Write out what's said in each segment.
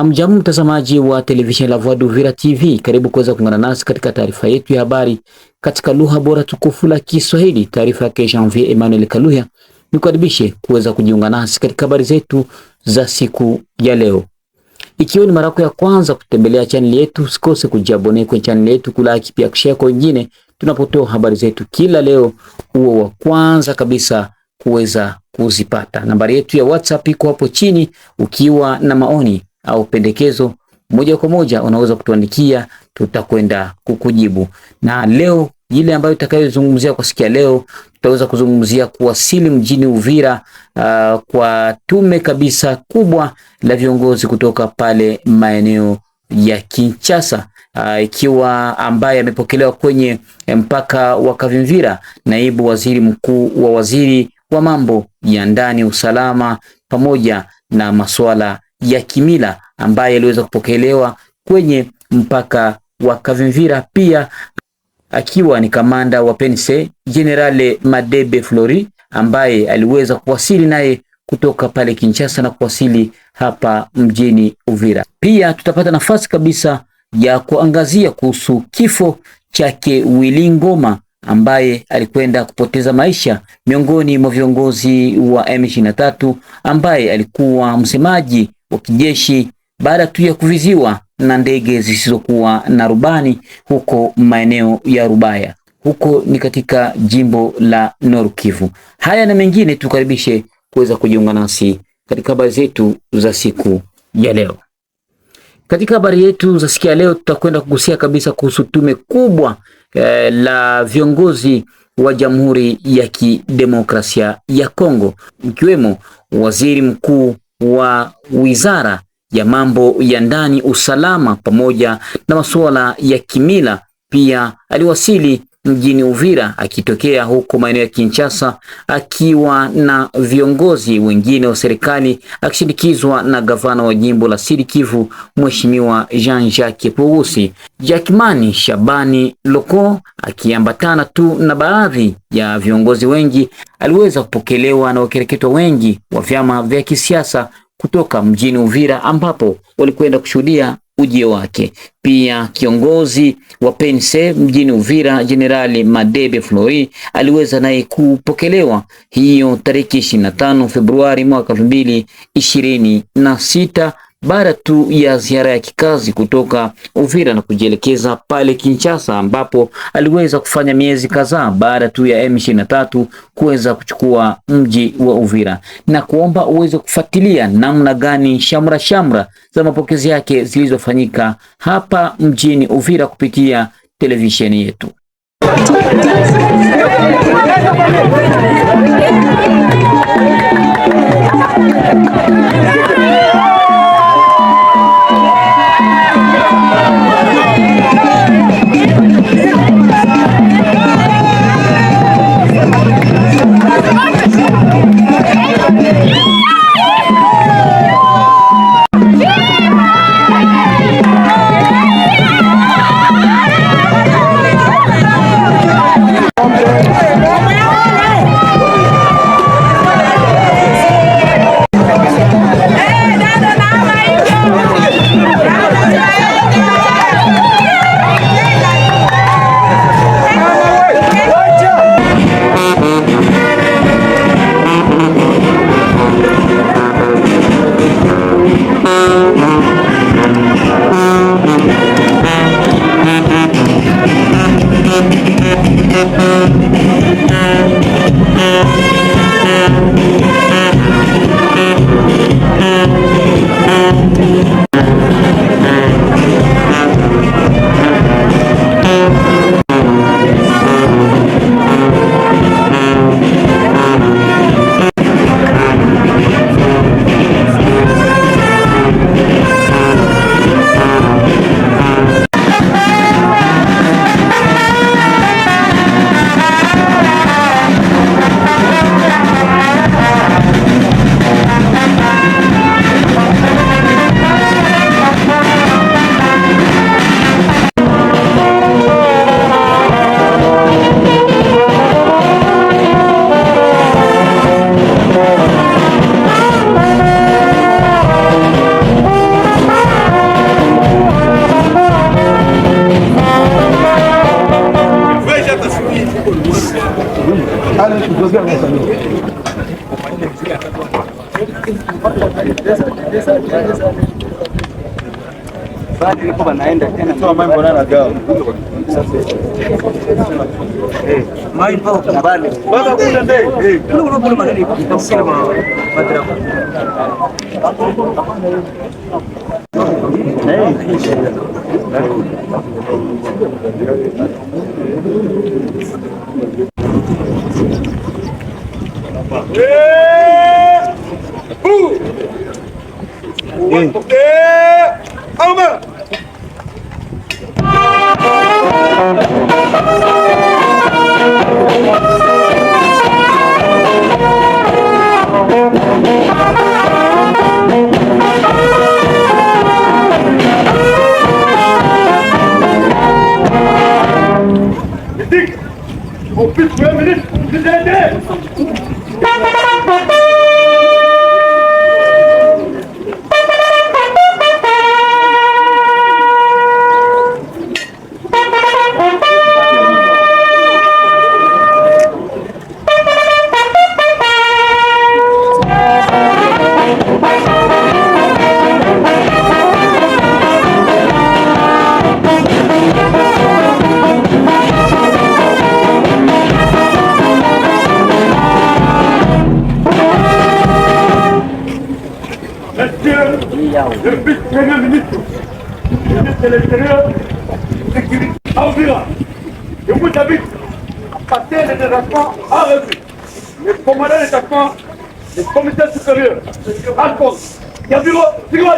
Hamjambo mtazamaji wa television La Voix d'Uvira TV, karibu kuweza kuungana nasi katika taarifa yetu ya habari katika lugha bora tukufu la Kiswahili. Taarifa ya Janvier Emmanuel Kaluya, nikukaribishe kuweza kujiunga nasi katika habari zetu za siku ya leo. Ikiwa ni mara yako ya kwanza kutembelea channel yetu, usikose kujiabone kwenye channel yetu, kulike pia kushare kwa wengine tunapotoa habari zetu kila leo, uwe wa kwanza kabisa kuweza kuzipata. Nambari yetu ya WhatsApp iko hapo chini, ukiwa na maoni au pendekezo moja kwa moja unaweza kutuandikia, tutakwenda kukujibu. Na leo ile ambayo tutakayozungumzia kwa siku ya leo, tutaweza kuzungumzia kuwasili mjini Uvira kwa tume kabisa kubwa la viongozi kutoka pale maeneo ya Kinshasa, ikiwa ambaye amepokelewa kwenye mpaka wa Kavimvira naibu waziri mkuu wa waziri wa mambo ya ndani, usalama pamoja na masuala ya kimila, ambaye aliweza kupokelewa kwenye mpaka wa Kavimvira, pia akiwa ni kamanda wa PNC General Madebe Flori, ambaye aliweza kuwasili naye kutoka pale Kinshasa na kuwasili hapa mjini Uvira. Pia tutapata nafasi kabisa ya kuangazia kuhusu kifo chake Willy Ngoma, ambaye alikwenda kupoteza maisha miongoni mwa viongozi wa M23, ambaye alikuwa msemaji wa kijeshi baada tu ya kuviziwa na ndege zisizokuwa na rubani huko maeneo ya Rubaya. Huko ni katika jimbo la Nord Kivu. Haya na mengine tukaribishe kuweza kujiunga nasi katika habari zetu za siku ya leo. Katika habari yetu za siku ya leo tutakwenda kugusia kabisa kuhusu tume kubwa la viongozi wa Jamhuri ya Kidemokrasia ya Kongo, ikiwemo waziri mkuu wa wizara ya mambo ya ndani, usalama pamoja na masuala ya kimila. Pia aliwasili mjini Uvira akitokea huko maeneo ya Kinshasa, akiwa na viongozi wengine wa serikali, akishindikizwa na gavana wa jimbo la Sud Kivu Mheshimiwa Jean-Jacques Purusi. Jakimani Shabani Loko akiambatana tu na baadhi ya viongozi wengi, aliweza kupokelewa na wakereketwa wengi wa vyama vya kisiasa kutoka mjini Uvira, ambapo walikwenda kushuhudia ujio wake. Pia kiongozi wa PNC mjini Uvira Generali Madebe Flori aliweza naye kupokelewa hiyo tarehe 25 Februari mwaka 2026 baada tu ya ziara ya kikazi kutoka Uvira na kujielekeza pale Kinshasa, ambapo aliweza kufanya miezi kadhaa baada tu ya M23 kuweza kuchukua mji wa Uvira, na kuomba uweze kufuatilia namna gani shamra za mapokezi yake zilizofanyika hapa mjini Uvira kupitia televisheni yetu. Le vice-premier ministre de l'Intérieur, sécurité environ. Je vous invite à passer les détachements en revue. Le commandant des détachements, le commissaire supérieur, Alphonse, Yabiro, Tigres.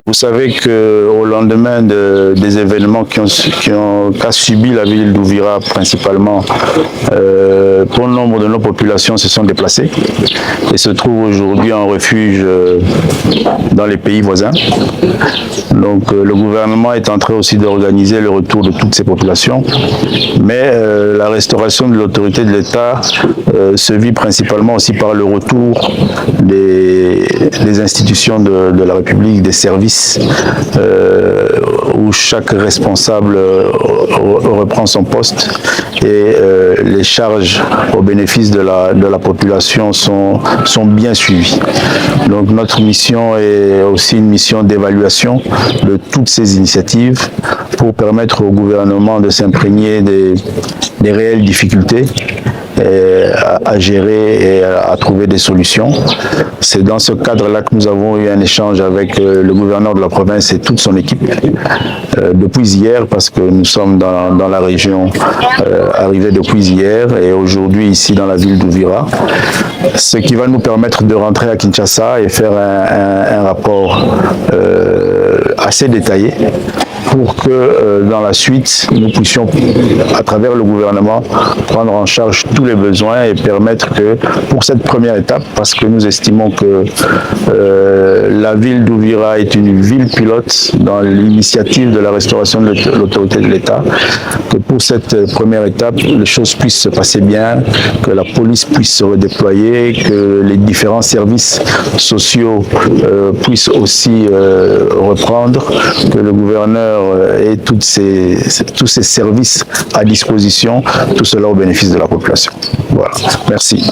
Vous savez qu'au lendemain des événements qu'a subi la ville d'Ouvira principalement, bon nombre de nos populations se sont déplacées et se trouvent aujourd'hui en refuge dans les pays voisins. Donc le gouvernement est en train aussi d'organiser le retour de toutes ces populations, mais la restauration de l'autorité de l'État se vit principalement aussi par le retour des institutions de la République, des services où chaque responsable reprend son poste et les charges au bénéfice de la population sont bien suivies. Donc notre mission est aussi une mission d'évaluation de toutes ces initiatives pour permettre au gouvernement de s'imprégner des réelles difficultés à gérer et à trouver des solutions. C'est dans ce cadre-là que nous avons eu un échange avec le gouverneur de la province et toute son équipe depuis hier, parce que nous sommes dans la région arrivés depuis hier et aujourd'hui ici dans la ville d'Ouvira, ce qui va nous permettre de rentrer à Kinshasa et faire un rapport assez détaillé pour que dans la suite, nous puissions, à travers le gouvernement, prendre en charge tous les besoins et permettre que, pour cette première étape, parce que nous estimons que la ville d'Ouvira est une ville pilote dans l'initiative de la restauration de l'autorité de l'État, que pour cette première étape, les choses puissent se passer bien, que la police puisse se redéployer, que les différents services sociaux puissent aussi reprendre, que le gouverneur ait tous ces services à disposition, tout cela au bénéfice de la population. Voilà. Merci.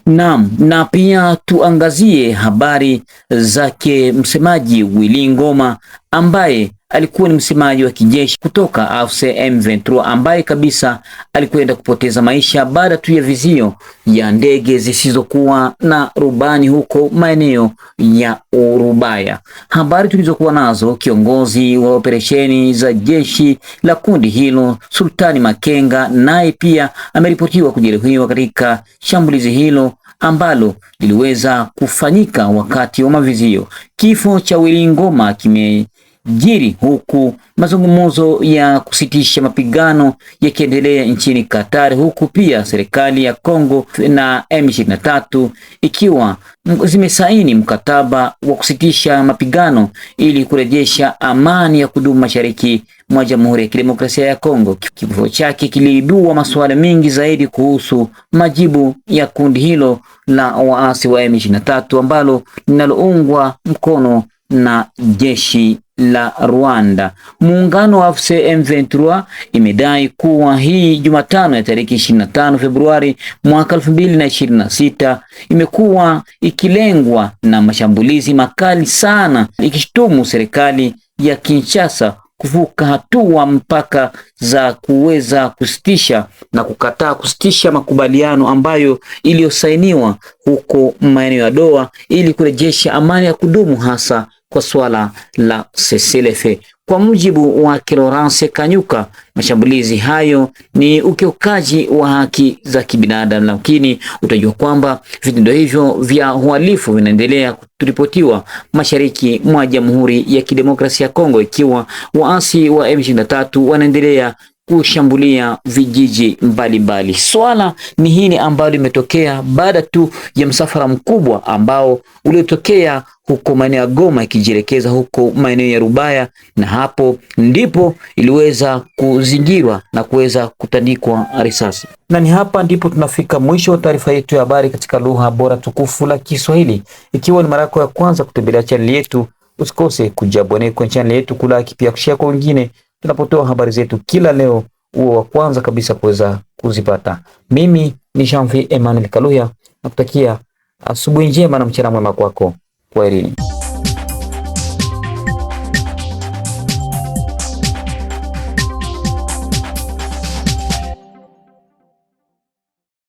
Naam, na pia tuangazie habari zake msemaji Willy Ngoma ambaye alikuwa ni msemaji wa kijeshi kutoka AFC M23 ambaye kabisa alikwenda kupoteza maisha baada tu ya vizio ya ndege zisizokuwa na rubani huko maeneo ya Urubaya. Habari tulizokuwa nazo, kiongozi wa operesheni za jeshi la kundi hilo Sultani Makenga naye pia ameripotiwa kujeruhiwa katika shambulizi hilo ambalo liliweza kufanyika wakati wa mavizio. Kifo cha Willy Ngoma kimejiri huku mazungumzo ya kusitisha mapigano yakiendelea nchini Qatar, huku pia serikali ya Kongo na M23 ikiwa zimesaini mkataba wa kusitisha mapigano ili kurejesha amani ya kudumu mashariki mwa Jamhuri ya Kidemokrasia ya Kongo. Kifo chake kiliibua masuala mengi zaidi kuhusu majibu ya kundi hilo la waasi wa M23 ambalo linaloungwa mkono na jeshi la Rwanda. Muungano wa AFC M23 imedai kuwa hii Jumatano ya tarehe 25 Februari mwaka 2026 imekuwa ikilengwa na mashambulizi makali sana, ikishtumu serikali ya Kinshasa kuvuka hatua mpaka za kuweza kusitisha na kukataa kusitisha makubaliano ambayo iliyosainiwa huko maeneo ya Doha ili kurejesha amani ya kudumu hasa kwa swala la cessez-le-feu. Kwa mujibu wa Laurence Kanyuka, mashambulizi hayo ni ukiukaji wa haki za kibinadamu, lakini utajua kwamba vitendo hivyo vya uhalifu vinaendelea kuripotiwa mashariki mwa Jamhuri ya Kidemokrasia ya Kongo, ikiwa waasi wa M23 wanaendelea kushambulia vijiji mbalimbali. Swala ni hili ambalo limetokea baada tu ya msafara mkubwa ambao uliotokea huko maeneo ya Goma ikijielekeza huko maeneo ya Rubaya, na hapo ndipo iliweza kuzingirwa na kuweza kutandikwa risasi. Na ni hapa ndipo tunafika mwisho wa taarifa yetu ya habari katika lugha bora tukufu la Kiswahili. Ikiwa ni mara yako ya kwanza kutembelea channel yetu, usikose kujabone kwa channel yetu, kulike pia kushare kwa wengine tunapotoa habari zetu kila leo, uwe wa kwanza kabisa kuweza kuzipata. Mimi ni Jean-Vie Emmanuel Kaluya, nakutakia asubuhi njema na mchana mwema kwako. Kwaherini.